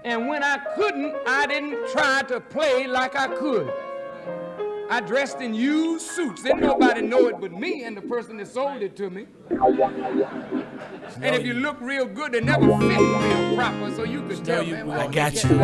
And when I couldn't, I didn't try to play like I could. I dressed in used suits. Didn't nobody know it but me and the person that sold it to me. And if you look real good, they never fit real proper, so you could tell me. I got you.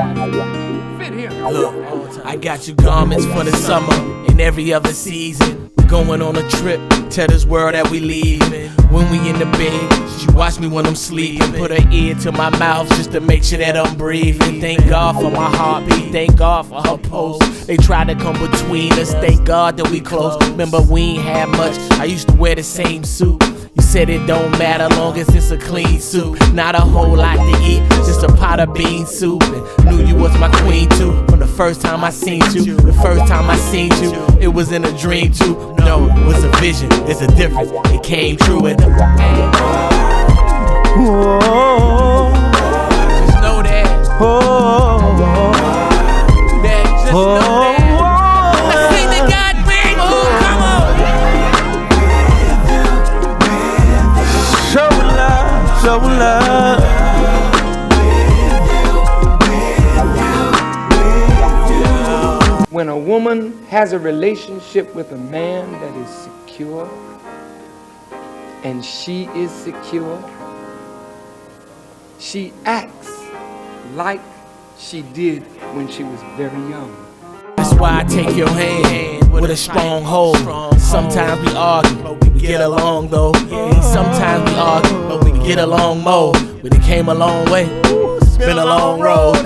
Fit him. Look, I got you garments for the summer and every other season. We're going on a trip, tell this world that we leaving. When we in the bed, she watch me when I'm sleeping. Put her ear to my mouth just to make sure that I'm breathing. Thank God for my heartbeat, thank God for her pulse. They tried to come between us, thank God that we close. Remember we ain't had much, I used to wear the same suit. You said it don't matter long as it's a clean suit. Not a whole lot to eat, just a pot of bean soup. And knew you was my queen too. From the first time I seen you, the first time I seen you, it was in a dream too. No, it was a vision, there's a difference, it came true. And just know that. Just know that. Let's sing the goddamn come on. Show love, show love. When a woman has a relationship with a man that is secure, and she is secure, she acts like she did when she was very young. That's why I take your hand with a strong hold. Sometimes we argue, but we get along though. And sometimes we argue, but we get along more. But it came a long way, it's been a long road.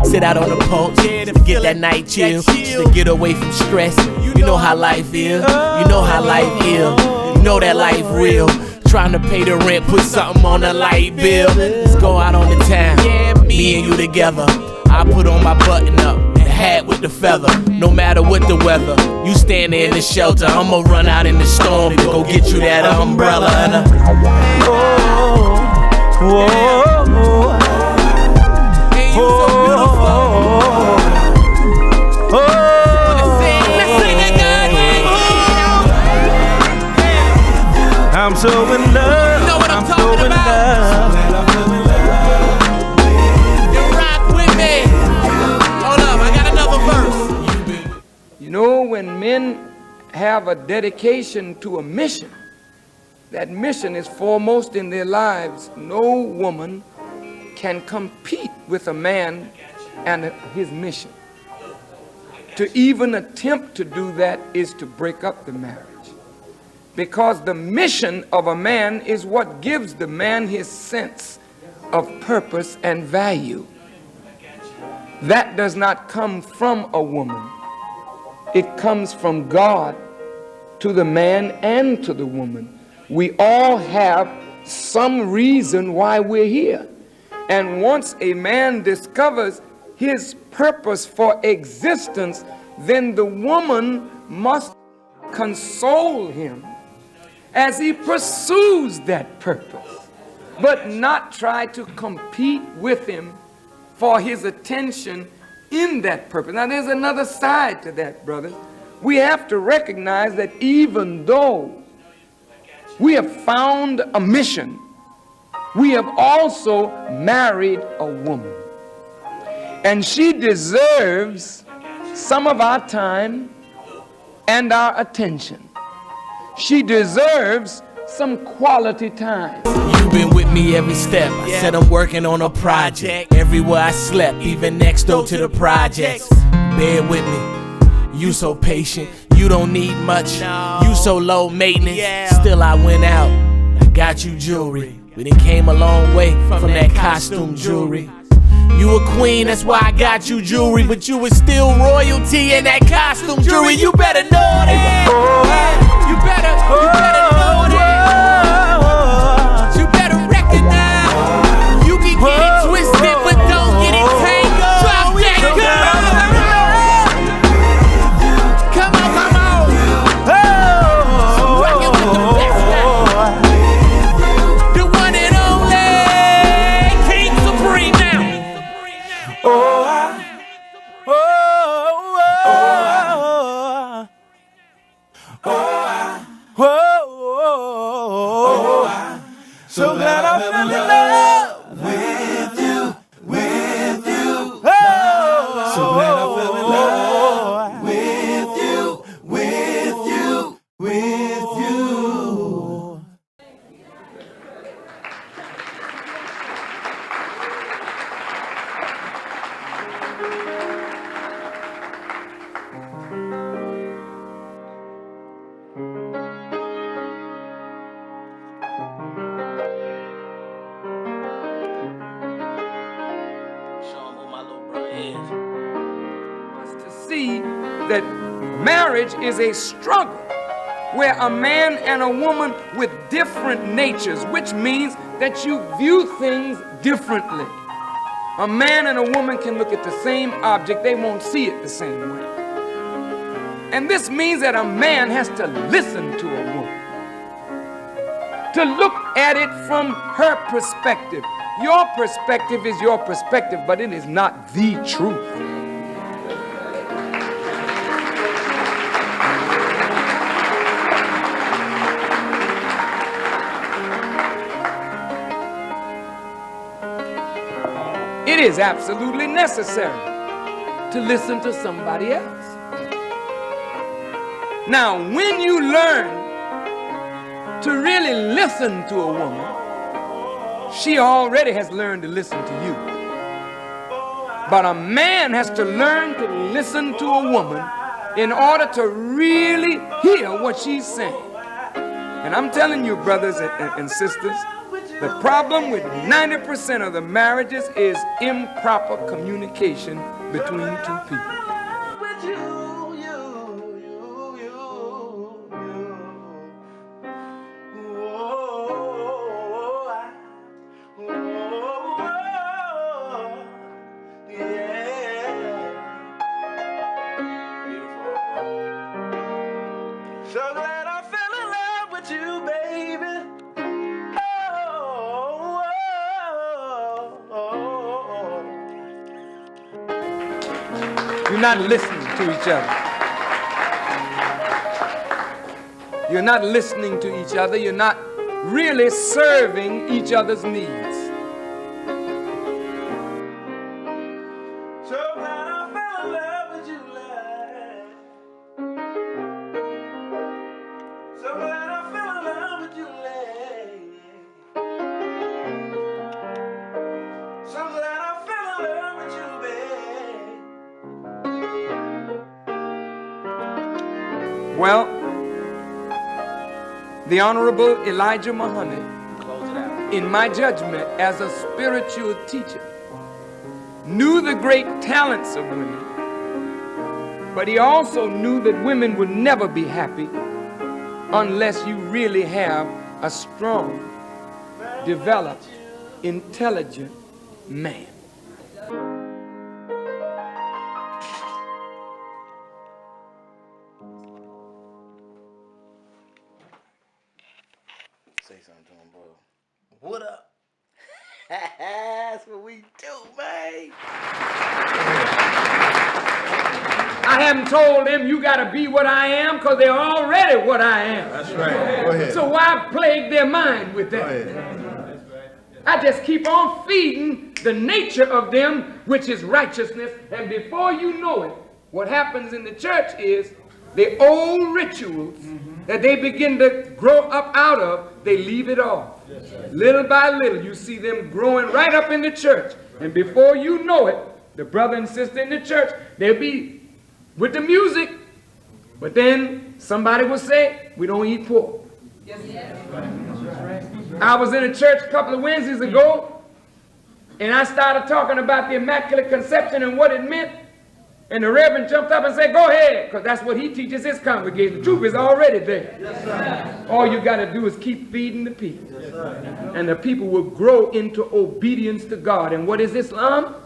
Sit out on the porch to get that night chill, just to get away from stress. You know how life is, you know how life is, you know that life real. Trying to pay the rent, put something on the light bill. Let's go out on the town, me and you together. I put on my button up, the hat with the feather. No matter what the weather, you stand there in the shelter. I'ma run out in the storm to go get you that umbrella. And you so beautiful. Let's sing that God. I'm so in love. You know what I'm talking about? You rock with me. Hold up, I got another verse. You know, when men have a dedication to a mission, that mission is foremost in their lives. No woman can compete with a man and his mission. To even attempt to do that is to break up the marriage. Because the mission of a man is what gives the man his sense of purpose and value. That does not come from a woman. It comes from God to the man and to the woman. We all have some reason why we're here. And once a man discovers his purpose for existence, then the woman must console him as he pursues that purpose, but not try to compete with him for his attention in that purpose. Now, there's another side to that, brother. We have to recognize that even though we have found a mission, we have also married a woman. And she deserves some of our time and our attention. She deserves some quality time. You've been with me every step. I said I'm working on a project. Everywhere I slept, even next door to the projects. Bear with me. You so patient. You don't need much. You so low maintenance. Still I went out. I got you jewelry. We done came a long way from that costume jewelry. You a queen, that's why I got you jewelry. But you was still royalty in that costume jewelry. You better know that. You better know that. You better recognize. You can get it twisted, but don't get it tangled. Drop that girl. Come on, come on. I'm rocking with the best guy. The one and only King Supreme now. So glad I fell in love with you, with you. Us to see that marriage is a struggle where a man and a woman with different natures, which means that you view things differently. A man and a woman can look at the same object, they won't see it the same way. And this means that a man has to listen to a woman, to look at it from her perspective. Your perspective is your perspective, but it is not the truth. It is absolutely necessary to listen to somebody else. Now, when you learn to really listen to a woman, she already has learned to listen to you. But a man has to learn to listen to a woman in order to really hear what she's saying. And I'm telling you, brothers and sisters, the problem with 90% of the marriages is improper communication between two people. So glad I fell in love with you, baby. You're not listening to each other. You're not listening to each other. You're not really serving each other's needs. So glad I fell in love with you, lad. So glad I fell in love with you, lad. So glad I fell in love with you, babe. Well, the Honorable Elijah Muhammad, in my judgment as a spiritual teacher, knew the great talents of women, but he also knew that women would never be happy unless you really have a strong, developed, intelligent man. Say something to him, bro. What up? That's what we do, man. I haven't told them you got to be what I am because they're already what I am. That's right. Go ahead. So why plague their mind with that? Go ahead. I just keep on feeding the nature of them, which is righteousness. And before you know it, what happens in the church is the old rituals that they begin to grow up out of, they leave it off. Little by little, you see them growing right up in the church. And before you know it, the brother and sister in the church, they'll be with the music, but then somebody will say, we don't eat pork. I was in a church a couple of Wednesdays ago, and I started talking about the Immaculate Conception and what it meant. And the Reverend jumped up and said, go ahead, because that's what he teaches his congregation. The truth is already there. All you got to do is keep feeding the people. And the people will grow into obedience to God. And what is Islam?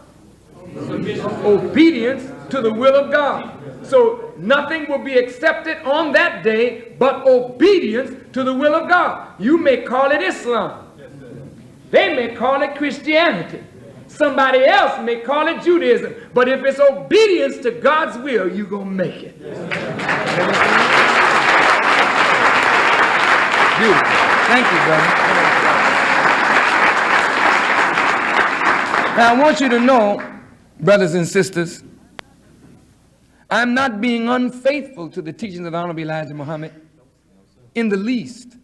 Obedience to the will of God. So nothing will be accepted on that day but obedience to the will of God. You may call it Islam. They may call it Christianity. Somebody else may call it Judaism. But if it's obedience to God's will, you're going to make it. Beautiful. Thank you, brother. Now, I want you to know, brothers and sisters, I'm not being unfaithful to the teachings of Honorable Elijah Muhammad in the least.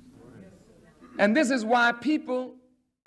And this is why people